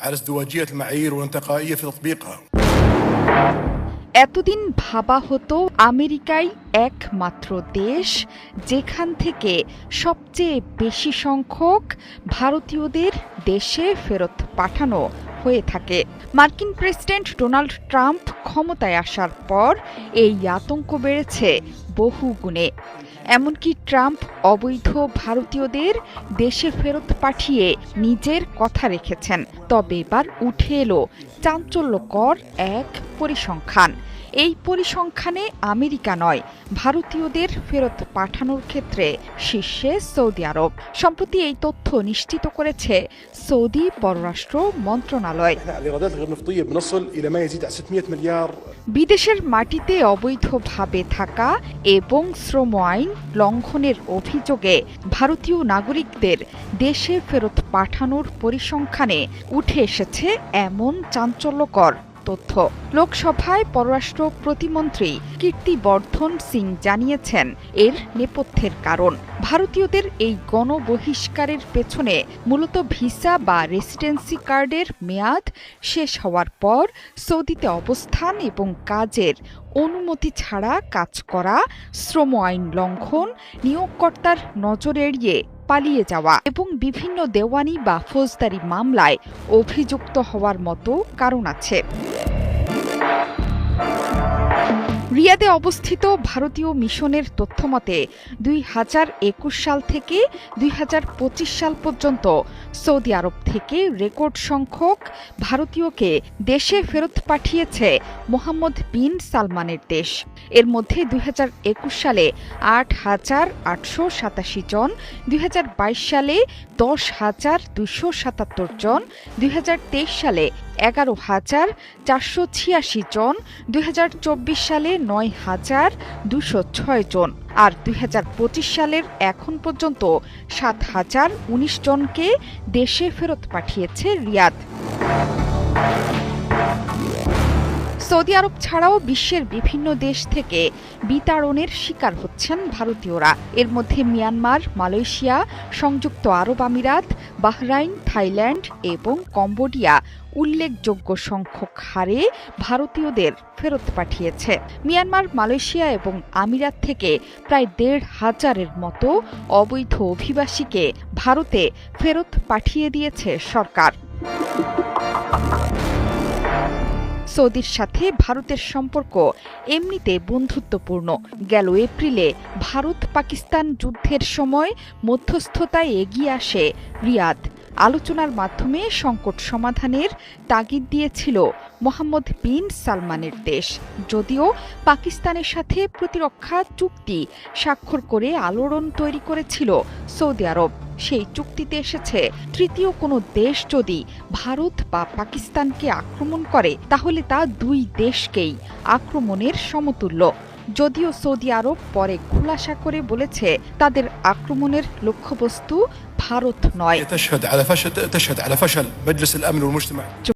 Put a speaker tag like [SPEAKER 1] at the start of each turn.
[SPEAKER 1] على ازدواجية المعايير والانتقائية في تطبيقها।
[SPEAKER 2] এতদিন ভাবা হতো আমেরিকাই একমাত্র দেশ যেখান থেকে সবচেয়ে বেশি সংখ্যক ভারতীয়দের দেশে ফেরত পাঠানো হয়ে থাকে। মার্কিন প্রেসিডেন্ট ডোনাল্ড ট্রাম্প ক্ষমতায় আসার পর এই আতঙ্ক বেড়েছে বহু গুণে। এমনকি ট্রাম্প অবৈধ ভারতীয়দের দেশে ফেরত পাঠিয়ে নিজের কথা রেখেছেন। তবে এবার উঠে এলো চাঞ্চল্যকর এক পরিসংখ্যান। এই পরিসংখ্যানে আমেরিকা নয়, ভারতীয়দের ফেরত পাঠানোর ক্ষেত্রে শীর্ষে সৌদি আরব। সম্প্রতি এই তথ্য নিশ্চিত করেছে সৌদি পররাষ্ট্র মন্ত্রণালয়। বিদেশের মাটিতে অবৈধভাবে থাকা এবং শ্রম আইন লঙ্ঘনের অভিযোগে ভারতীয় নাগরিকদের দেশে ফেরত পাঠানোর পরিসংখ্যানে উঠে এসেছে এমন চাঞ্চল্যকর তথ্য। লোকসভায় পররাষ্ট্র প্রতিমন্ত্রী কীর্তিবর্ধন সিং জানিয়েছেন এর নেপথ্যের কারণ। ভারতীয়দের এই গণবহিষ্কারের পেছনে মূলত ভিসা বা রেসিডেন্সি কার্ডের মেয়াদ শেষ হওয়ার পর সৌদিতে অবস্থান এবং কাজের অনুমতি ছাড়া কাজ করা, শ্রম আইন লঙ্ঘন, নিয়োগকর্তার নজর এড়িয়ে পালিয়ে যাওয়া এবং বিভিন্ন দেওয়ানি বা ফৌজদারি মামলায় অভিযুক্ত হওয়ার মতো কারণ আছে। রিয়াদে অবস্থিত ভারতীয় মিশনের তথ্যমতে 2021 সাল থেকে 2025 সাল পর্যন্ত সৌদি আরব থেকে রেকর্ড সংখ্যক ভারতীয়কে দেশে ফেরত পাঠিয়েছে মোহাম্মদ বিন সালমানের দেশ। এর মধ্যে 2021 সালে 8,887 জন, 2022 সালে 10,277 জন, 2023 সালে 11,486 জন, 2024 সালে 9,206 জন আর 2025 সালের এখন পর্যন্ত 7,019 জনকে দেশে ফেরত পাঠিয়েছে রিয়াদ। সৌদি আরব ছাড়াও বিশ্বের বিভিন্ন দেশ থেকে বিতাড়নের শিকার হচ্ছেন ভারতীয়রা। এর মধ্যে মিয়ানমার, মালয়েশিয়া, সংযুক্ত আরব আমিরাত, বাহরাইন, থাইল্যান্ড এবং কম্বোডিয়া উল্লেখযোগ্য সংখ্যক হারে ভারতীয়দের ফেরত পাঠিয়েছে। মিয়ানমার, মালয়েশিয়া এবং আমিরাত থেকে প্রায় 1,500-এর মতো অবৈধ অভিবাসীকে ভারতে ফেরত পাঠিয়ে দিয়েছে সরকার। সৌদির সাথে ভারতের সম্পর্ক এমনিতে বন্ধুত্বপূর্ণ। গেল এপ্রিলে ভারত পাকিস্তান যুদ্ধের সময় মধ্যস্থতায় এগিয়ে আসে রিয়াদ। আলোচনার মাধ্যমে সংকট সমাধানের তাগিদ দিয়েছিল মোহাম্মদ বিন সালমানের দেশ। যদিও পাকিস্তানের সাথে প্রতিরক্ষা চুক্তি স্বাক্ষর করে আলোড়ন তৈরি করেছিল সৌদি আরব। সেই চুক্তিতে এসেছে তৃতীয় কোনো দেশ যদি ভারত বা পাকিস্তানকে আক্রমণ করে তাহলে তা দুই দেশকেই আক্রমণের সমতুল্য। যদিও সৌদি আরব পরে খুলাসা করে বলেছে তাদের আক্রমণের লক্ষ্যবস্তু ভারত নয়।